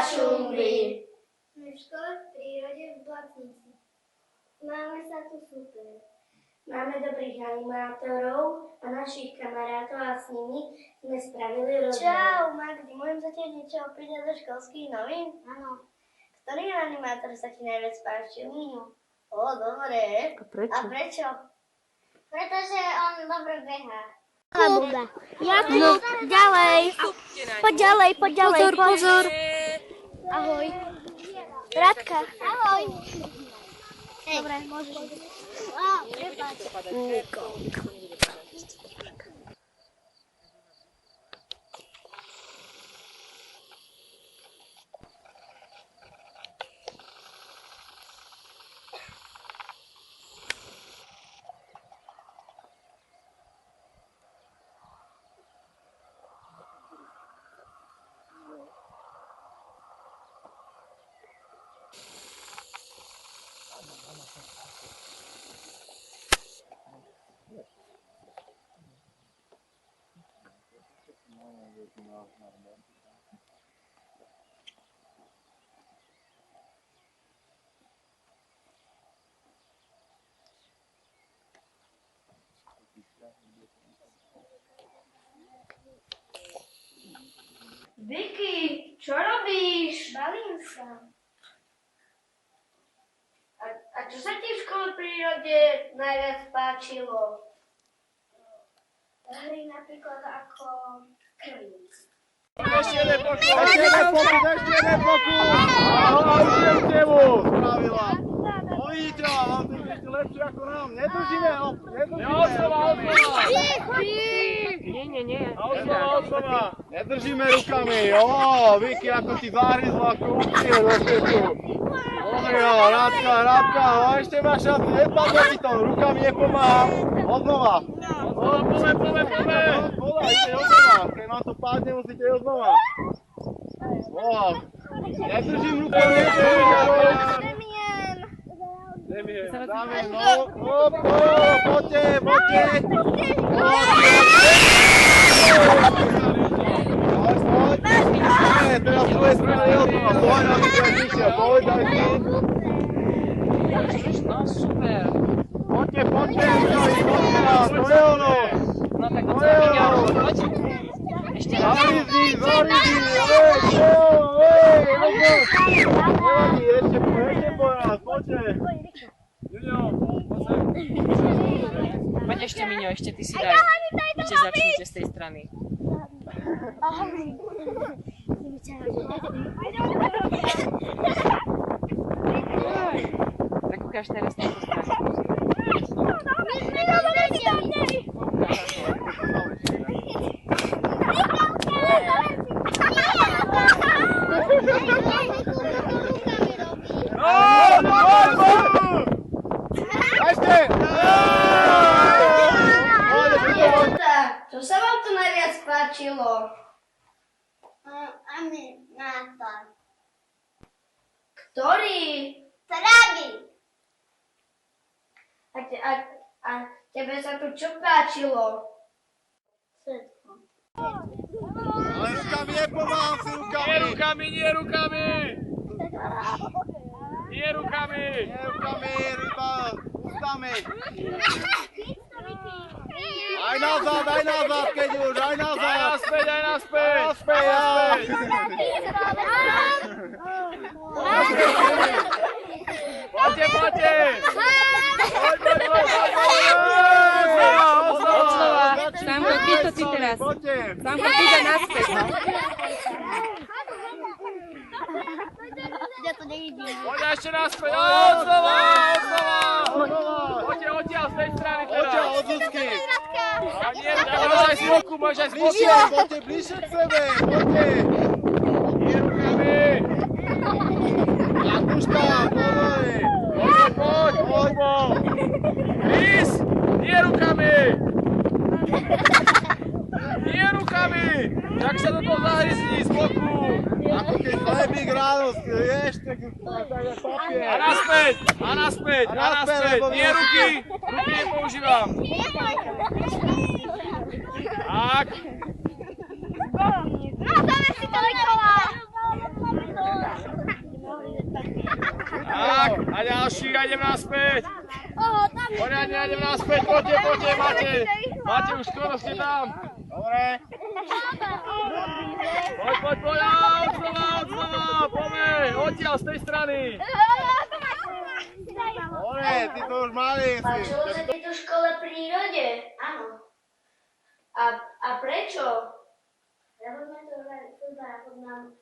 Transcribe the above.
čungli. Sme v škole v prírode v Blatnici. Máme sa tu super. Máme dobrých animátorov a našich kamarátov a s nimi sme spravili rozhovor. Čau, Magdy, môžem sa tiež niečo opýtať zo školských novín? Áno. Ktorý animátor sa ti najviac páčil? Mino. Ó, dobre. A prečo? A prečo? Pretože on dobre behá. No, ďalej. Poď ďalej. Pozor. Ahoj. Radka. Ahoj. Dobre, môžeš. Vicky, čo robíš? Bavím sa. A čo sa ti v škole v prírode najviac páčilo? Hry napríklad ako krvíc. Ešte jeden pokus! Ahoj, užijte mu! Spravila. Uvidíte, vám to ešte lepšie ako nám. Nedržíme. Nie. Odslova. Nedržíme rukami. Vicky, ako ti zahryzla kúpie do svetu. Dobre, Rádka. Ešte máš šancu, nepadlo ti to. Rukami nepomáham. Odznova. Ide odznova. Keď vám to padne, musíte odznova. Nedržím rukami. Damien, poďte. Teraz z druhej strany je odznova. Poď, aby to je vyššie. Poď, daj si. No, super. Poďte, nás, to je ono. No tak to je ono. Ešte raz. Zahryzni, ešte po nás, poďte. Julian, Poď ešte, Miňo, ešte ty si daj. Ešte začnite z tej strany. Tak ukáž teraz na tú stranu. Čo sa vám tu najviac páčilo? Animátor. Ktorý? Tráby. A tebe sa tu čo páčilo? Všetko. ale rukami nepomáham si rukami. Nie rukami! Ryba, ústami. Aj nazad, keď už, aj nazad. Aj naspäť! Poďte! Odslova. Samko, ty to ty teraz. Samko, ty ide naspäť. Poď ešte naspäť! Odslova! Poďte odtiaľ z tej strany teraz! Odtiaľ, od Zuzky. Môžeš aj z boku, Poďte bližšie k sebe, poďte. Nie rukami! Jakúška, poďme. Poď! Chris! Nie rukami! Tak sa do toho zahryzni z boku! Ako keď chlebík ráno, vieš, tak papier. A naspäť! Nie ruky nepoužívam! Tak! No, dáme si to Nikola! ďalší, ja idem naspäť. Poriadne, ja idem naspäť, poďte, máte, už skoro ste tam. Dobre. Poď, odznova, poďme, odtiaľ z tej strany. Dobre, ty to už mali si. Páčilo sa tejto škole prírode? Áno. A prečo? Lebo sme to hrali, nám